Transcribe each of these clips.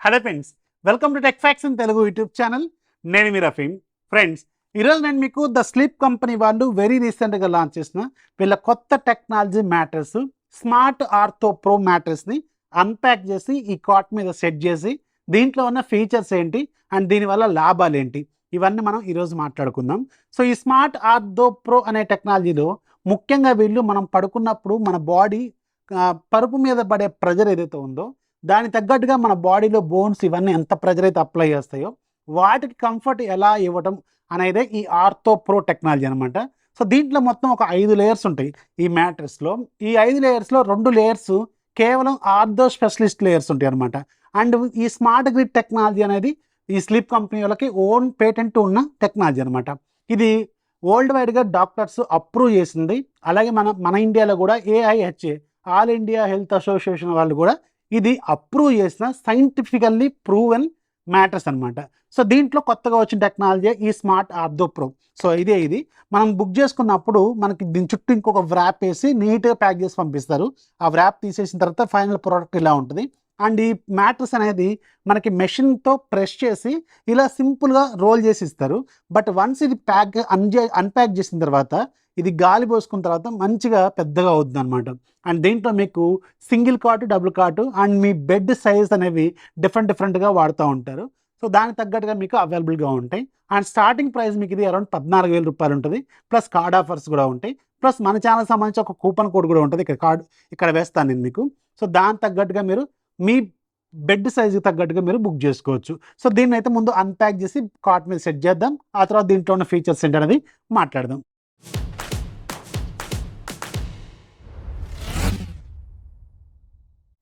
Hello friends, welcome to tech facts in Telugu YouTube channel. నేను మీ రఫీమ్. ఫ్రెండ్స్, ఈరోజు నేను మీకు ద స్లీప్ కంపెనీ వాళ్ళు వెరీ రీసెంట్గా లాంచ్ చేసిన వీళ్ళ కొత్త technology mattress smart ortho pro మ్యాట్రెస్ని అన్ప్యాక్ చేసి ఈ కాట్ మీద సెట్ చేసి దీంట్లో ఉన్న ఫీచర్స్ ఏంటి అండ్ దీనివల్ల లాభాలు ఏంటి ఇవన్నీ మనం ఈరోజు మాట్లాడుకుందాం. సో ఈ స్మార్ట్ ఆర్థో ప్రో అనే టెక్నాలజీలో ముఖ్యంగా వీళ్ళు మనం పడుకున్నప్పుడు మన బాడీ పరుపు మీద పడే ప్రెజర్ ఏదైతే ఉందో దానికి తగ్గట్టుగా మన బాడీలో బోన్స్ ఇవన్నీ ఎంత ప్రెజర్ అయితే అప్లై చేస్తాయో వాటికి కంఫర్ట్ ఎలా ఇవ్వడం అనేదే ఈ ఆర్థో ప్రో టెక్నాలజీ అనమాట. సో దీంట్లో మొత్తం ఒక 5 లేయర్స్ ఉంటాయి ఈ మ్యాట్రెస్లో. ఈ 5 లేయర్స్లో 2 లేయర్స్ కేవలం ఆర్థో స్పెషలిస్ట్ లేయర్స్ ఉంటాయి అనమాట. అండ్ ఈ స్మార్ట్ గ్రిడ్ టెక్నాలజీ అనేది ఈ స్లీప్ కంపెనీ వాళ్ళకి ఓన్ పేటెంట్ ఉన్న టెక్నాలజీ అనమాట. ఇది వరల్డ్ వైడ్గా డాక్టర్స్ అప్రూవ్ చేసింది. అలాగే మన ఇండియాలో కూడా AIHA all India health association వాళ్ళు కూడా ఇది అప్రూవ్ చేసిన సైంటిఫికల్లీ ప్రూవెన్ మ్యాట్రెస్ అనమాట. సో దీంట్లో కొత్తగా వచ్చిన టెక్నాలజీ ఈ స్మార్ట్ ఆర్థో ప్రో. సో ఇది మనం బుక్ చేసుకున్నప్పుడు మనకి దీని చుట్టూ ఇంకొక వ్రాప్ వేసి నీట్గా ప్యాక్ చేసి పంపిస్తారు. ఆ వ్రాప్ తీసేసిన తర్వాత ఫైనల్ ప్రోడక్ట్ ఇలా ఉంటుంది. అండ్ ఈ మ్యాట్రెస్ అనేది మనకి మెషిన్తో ప్రెస్ చేసి ఇలా సింపుల్గా రోల్ చేసి ఇస్తారు. బట్ వన్స్ ఇది అన్ప్యాక్ చేసిన తర్వాత ఇది గాలి పోసుకున్న తర్వాత మంచిగా పెద్దగా అవుతుంది అనమాట. అండ్ దీంట్లో మీకు single cot, double cot and మీ బెడ్ సైజ్ అనేవి డిఫరెంట్గా వాడుతూ ఉంటారు. సో దానికి తగ్గట్టుగా మీకు అవైలబుల్గా ఉంటాయి. అండ్ స్టార్టింగ్ ప్రైస్ మీకు ఇది అరౌండ్ 14,000 రూపాయలు ఉంటుంది. ప్లస్ కార్డ్ ఆఫర్స్ కూడా ఉంటాయి. ప్లస్ మన ఛానల్ సంబంధించి ఒక కూపన్ కోడ్ కూడా ఉంటుంది. ఇక్కడ వేస్తాను నేను మీకు. సో దానికి తగ్గట్టుగా మీరు మీ బెడ్ సైజుకి తగ్గట్టుగా మీరు బుక్ చేసుకోవచ్చు. సో దీన్ని అయితే ముందు అన్ప్యాక్ చేసి కాట్ మీద సెట్ చేద్దాం. ఆ తర్వాత దీంట్లో ఉన్న ఫీచర్స్ ఏంటి అనేది మాట్లాడదాం.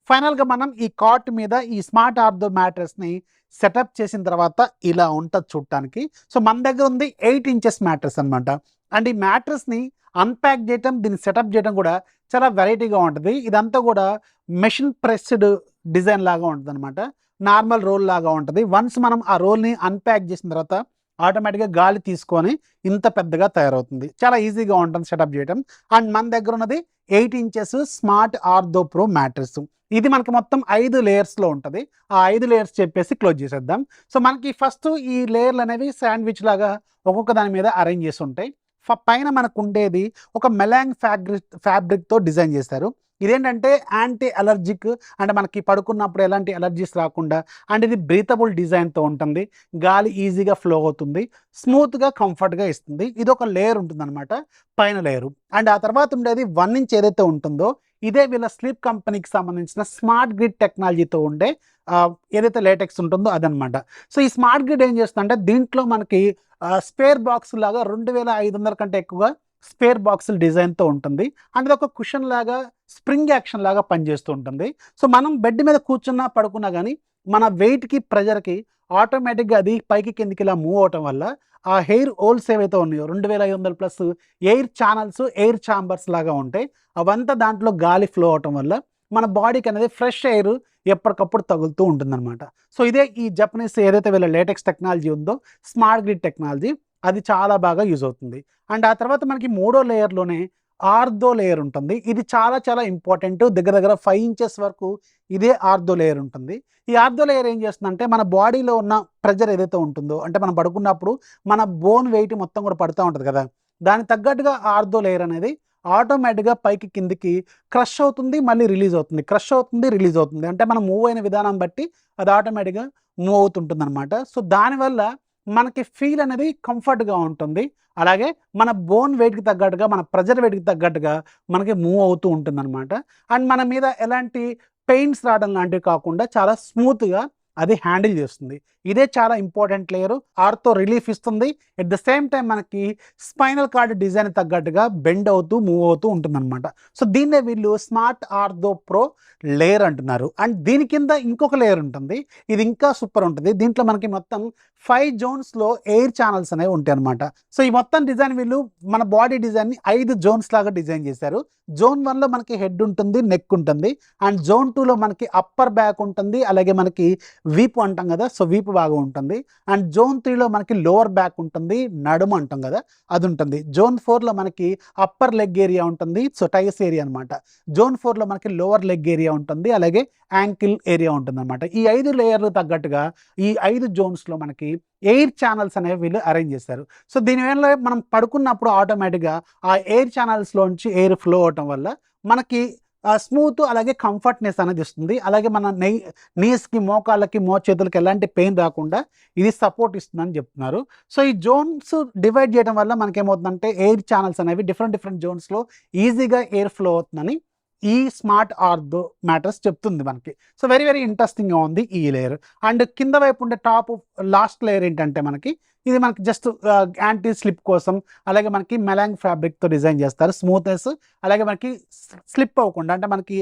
ఫైనల్గా మనం ఈ కాట్ మీద ఈ స్మార్ట్ ఆర్థో మ్యాట్రెస్ని సెటప్ చేసిన తర్వాత ఇలా ఉంటుంది చూడటానికి. సో మన దగ్గర ఉంది 8 ఇంచెస్ మ్యాట్రెస్ అనమాట. అండ్ ఈ మ్యాట్రెస్ని అన్ప్యాక్ చేయటం, దీన్ని సెటప్ చేయడం కూడా చాలా వెరైటీగా ఉంటుంది. ఇదంతా కూడా మెషిన్ ప్రెస్డ్ డిజైన్ లాగా ఉంటుంది అనమాట. నార్మల్ రోల్ లాగా ఉంటుంది. వన్స్ మనం ఆ రోల్ని అన్ప్యాక్ చేసిన తర్వాత ఆటోమేటిక్గా గాలి తీసుకొని ఇంత పెద్దగా తయారవుతుంది. చాలా ఈజీగా ఉంటుంది సెటప్ చేయడం. అండ్ మన దగ్గర ఉన్నది 8 inches smart ortho pro mattress. ఇది మనకి మొత్తం 5 లేయర్స్లో ఉంటుంది. ఆ 5 లేయర్స్ చెప్పేసి క్లోజ్ చేసేద్దాం. సో మనకి ఫస్ట్ ఈ లేయర్లు అనేవి శాండ్విచ్ లాగా ఒక్కొక్క దాని మీద అరేంజ్ చేసి ఉంటాయి. పైన మనకు ఉండేది ఒక మెలాంగ్ ఫ్యాబ్రిక్తో డిజైన్ చేశారు. ఇదేంటంటే యాంటీ అలర్జిక్, అంటే మనకి పడుకున్నప్పుడు ఎలాంటి అలర్జీస్ రాకుండా అండ్ ఇది బ్రీతబుల్ డిజైన్తో ఉంటుంది. గాలి ఈజీగా ఫ్లో అవుతుంది, స్మూత్గా కంఫర్ట్గా ఇస్తుంది. ఇది ఒక లేయర్ ఉంటుంది అనమాట, పైన లేయరు. అండ్ ఆ తర్వాత ఉండేది 1 ఇంచ్ ఏదైతే ఉంటుందో ఇదే వీళ్ళ స్లీప్ కంపెనీకి సంబంధించిన స్మార్ట్ గ్రిడ్ టెక్నాలజీతో ఉండే ఏదైతే లేటెక్స్ ఉంటుందో అదనమాట. సో ఈ స్మార్ట్ గ్రిడ్ ఏం చేస్తుందంటే దీంట్లో మనకి స్పేర్ బాక్స్ లాగా 2,500 కంటే ఎక్కువగా స్పేర్ బాక్సుల డిజైన్తో ఉంటుంది. అండ్ ఇది ఒక కుషన్ లాగా స్ప్రింగ్ యాక్షన్ లాగా పనిచేస్తూ ఉంటుంది. సో మనం బెడ్ మీద కూర్చున్నా పడుకున్నా కానీ మన వెయిట్కి ప్రెజర్కి ఆటోమేటిక్గా అది పైకి కిందికి ఇలా మూవ్ అవటం వల్ల ఆ హెయిర్ హోల్స్ ఏవైతే ఉన్నాయో 2,500 plus air channels, air chambers లాగా ఉంటాయి. అవంతా దాంట్లో గాలి ఫ్లో అవటం వల్ల మన బాడీకి అనేది ఫ్రెష్ ఎయిర్ ఎప్పటికప్పుడు తగులుతూ ఉంటుందన్నమాట. సో ఇదే ఈ జపనీస్ ఏదైతే వీళ్ళ లేటెక్స్ టెక్నాలజీ ఉందో స్మార్ట్ గ్రిడ్ టెక్నాలజీ, అది చాలా బాగా యూజ్ అవుతుంది. అండ్ ఆ తర్వాత మనకి 3వ లేయర్లోనే ఆర్థో లేయర్ ఉంటుంది. ఇది చాలా ఇంపార్టెంట్. దగ్గర 5 ఇంచెస్ వరకు ఇదే ఆర్థో లేయర్ ఉంటుంది. ఈ ఆర్థో లేయర్ ఏం చేస్తుందంటే మన బాడీలో ఉన్న ప్రెజర్ ఏదైతే ఉంటుందో, అంటే మనం పడుకున్నప్పుడు మన బోన్ వెయిట్ మొత్తం కూడా పడుతూ ఉంటుంది కదా, దానికి తగ్గట్టుగా ఆర్థో లేయర్ అనేది ఆటోమేటిక్గా పైకి కిందికి క్రష్ అవుతుంది, మళ్ళీ రిలీజ్ అవుతుంది, క్రష్ అవుతుంది, రిలీజ్ అవుతుంది. అంటే మనం మూవ్ అయిన విధానం బట్టి అది ఆటోమేటిక్గా మూవ్ అవుతుంటుంది అనమాట. సో దానివల్ల మనకి ఫీల్ అనేది కంఫర్ట్గా ఉంటుంది. అలాగే మన బోన్ వెయిట్కి తగ్గట్టుగా, మన ప్రెజర్ వెయిట్కి తగ్గట్టుగా మనకి మూవ్ అవుతూ ఉంటుంది అనమాట. అండ్ మన మీద ఎలాంటి పెయిన్స్ రావడం లాంటివి కాకుండా చాలా స్మూత్గా అది హ్యాండిల్ చేస్తుంది. ఇదే చాలా ఇంపార్టెంట్ లేయరు. ఆర్థో రిలీఫ్ ఇస్తుంది. ఎట్ ద సేమ్ టైం మనకి స్పైనల్ కార్డ్ డిజైన్ తగ్గట్టుగా బెండ్ అవుతూ మూవ్ అవుతూ ఉంటుందన్నమాట. సో దీన్నే వీళ్ళు స్మార్ట్ ఆర్థో ప్రో లేయర్ అంటున్నారు. అండ్ దీని కింద ఇంకొక లేయర్ ఉంటుంది. ఇది ఇంకా సూపర్ ఉంటుంది. దీంట్లో మనకి మొత్తం 5 జోన్స్లో ఎయిర్ ఛానల్స్ అనేవి ఉంటాయి అనమాట. సో ఈ మొత్తం డిజైన్ వీళ్ళు మన బాడీ డిజైన్ని 5 జోన్స్ లాగా డిజైన్ చేశారు. జోన్ 1లో మనకి హెడ్ ఉంటుంది, నెక్ ఉంటుంది. అండ్ జోన్ 2లో మనకి అప్పర్ బ్యాక్ ఉంటుంది, అలాగే మనకి వీపు అంటాం కదా, సో వీపు భాగం ఉంటుంది. అండ్ జోన్ 3లో మనకి లోవర్ బ్యాక్ ఉంటుంది, నడుము అంటాం కదా అది ఉంటుంది. జోన్ 4లో మనకి అప్పర్ లెగ్ ఏరియా ఉంటుంది, సో టైస్ ఏరియా అనమాట. జోన్ 4లో మనకి లోవర్ లెగ్ ఏరియా ఉంటుంది, అలాగే యాంకిల్ ఏరియా ఉంటుంది అనమాట. ఈ 5 లేయర్లు తగ్గట్టుగా ఈ 5 జోన్స్లో మనకి ఎయిర్ ఛానల్స్ అనేవి వీళ్ళు అరేంజ్ చేశారు. సో దీనివల్ల మనం పడుకున్నప్పుడు ఆటోమేటిక్గా ఆ ఎయిర్ ఛానల్స్లోంచి ఎయిర్ ఫ్లో అవటం వల్ల మనకి స్మూత్ అలాగే కంఫర్ట్నెస్ అనేది ఇస్తుంది. అలాగే మన నీస్కి, మోకాళ్ళకి, మోచేతులకి ఎలాంటి పెయిన్ రాకుండా ఇది సపోర్ట్ ఇస్తుందని చెప్తున్నారు. సో ఈ జోన్స్ డివైడ్ చేయడం వల్ల మనకేమవుతుందంటే ఎయిర్ ఛానల్స్ అనేవి డిఫరెంట్ జోన్స్లో ఈజీగా ఎయిర్ ఫ్లో అవుతుందని ఈ స్మార్ట్ ఆర్థో మ్యాట్రెస్ చెప్తుంది మనకి. సో వెరీ ఇంట్రెస్టింగ్గా ఉంది ఈ లేయర్. అండ్ కింద వైపు ఉండే టాప్ లాస్ట్ లేయర్ ఏంటంటే మనకి ఇది మనకి జస్ట్ యాంటీ స్లిప్ కోసం, అలాగే మనకి మెలాంగ్ ఫ్యాబ్రిక్తో డిజైన్ చేస్తారు. స్మూత్నెస్ అలాగే మనకి స్లిప్ అవ్వకుండా, అంటే మనకి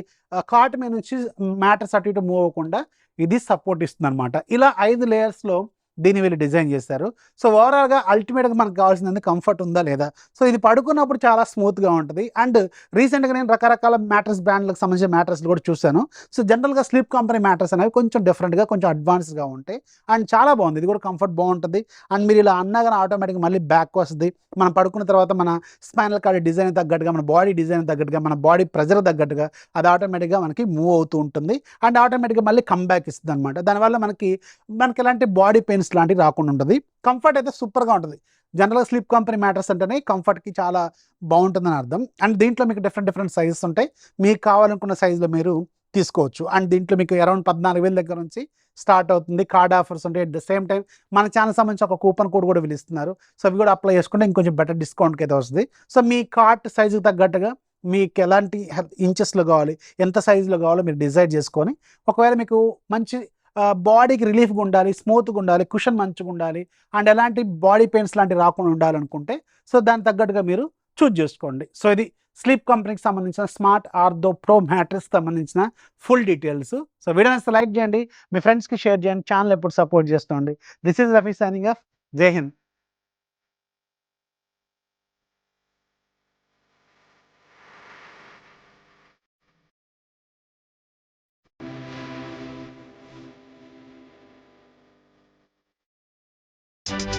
కాట్ మీద నుంచి మ్యాట్రెస్ అటు ఇటు మూవ్ అవ్వకుండా ఇది సపోర్ట్ ఇస్తుంది అనమాట. ఇలా 5 లేయర్స్లో దీన్ని వీళ్ళు డిజైన్ చేశారు. సో ఓవరాల్గా అల్టిమేట్గా మనకు కావాల్సింది కంఫర్ట్ ఉందా లేదా. సో ఇది పడుకున్నప్పుడు చాలా స్మూత్గా ఉంటుంది. అండ్ రీసెంట్గా నేను రకరకాల మ్యాట్రెస్ బ్రాండ్లకు సంబంధించిన మ్యాట్రెస్లు కూడా చూశాను. సో జనరల్గా స్లీప్ కంపెనీ మ్యాట్రెస్ అనేవి కొంచెం డిఫరెంట్గా, కొంచెం అడ్వాన్స్గా ఉంటాయి. అండ్ చాలా బాగుంది, ఇది కూడా కంఫర్ట్ బాగుంటుంది. అండ్ మీరు ఇలా అన్నా కానీ ఆటోమేటిక్గా మళ్ళీ బ్యాక్ వస్తుంది. మనం పడుకున్న తర్వాత మన స్పైనల్ కార్డ్ డిజైన్ తగ్గట్టుగా, మన బాడీ డిజైన్ తగ్గట్టుగా, మన బాడీ ప్రెజర్ తగ్గట్టుగా అది ఆటోమేటిక్గా మనకి మూవ్ అవుతూ ఉంటుంది. అండ్ ఆటోమేటిక్గా మళ్ళీ కంబ్యాక్ ఇస్తుంది అనమాట. దానివల్ల మనకి ఎలాంటి బాడీ పెయిన్స్ లాంటివి రాకుండా ఉంటుంది. కంఫర్ట్ అయితే సూపర్గా ఉంటుంది. జనరల్గా స్లీప్ కంపెనీ మ్యాట్రెస్ అంటేనే కంఫర్ట్కి చాలా బాగుంటుందని అర్థం. అండ్ దీంట్లో మీకు డిఫరెంట్ సైజెస్ ఉంటాయి. మీకు కావాలనుకున్న సైజులో మీరు తీసుకోవచ్చు. అండ్ దీంట్లో మీకు అరౌండ్ 14,000 దగ్గర నుంచి స్టార్ట్ అవుతుంది. కార్డ్ ఆఫర్స్ ఉంటాయి. అట్ ద సేమ్ టైం మన ఛానల్ సంబంధించి ఒక కూపన్ కోడ్ కూడా వీళ్ళు ఇస్తున్నారు. సో అవి కూడా అప్లై చేసుకుంటే ఇంకొంచెం బెటర్ డిస్కౌంట్కి అయితే వస్తుంది. సో మీ కార్ట్ సైజుకి తగ్గట్టుగా మీకు ఎలాంటి ఇంచెస్లో కావాలి, ఎంత సైజులో కావాలో మీరు డిసైడ్ చేసుకొని, ఒకవేళ మీకు మంచి బాడీకి రిలీఫ్గా ఉండాలి, స్మూత్గా ఉండాలి, కుషన్ మంచిగా ఉండాలి, అండ్ ఎలాంటి బాడీ పెయిన్స్ లాంటివి రాకుండా ఉండాలనుకుంటే సో దానికి తగ్గట్టుగా మీరు చూజ్ చేసుకోండి. సో ఇది స్లీప్ కంపెనీకి సంబంధించిన స్మార్ట్ ఆర్థో ప్రో మ్యాట్రెస్ సంబంధించిన ఫుల్ డీటెయిల్స్. సో వీడియోని లైక్ చేయండి, మీ ఫ్రెండ్స్కి షేర్ చేయండి, ఛానల్ ఎప్పుడు సపోర్ట్ చేస్తుండండి. This is Rafi signing off. Jai Hind.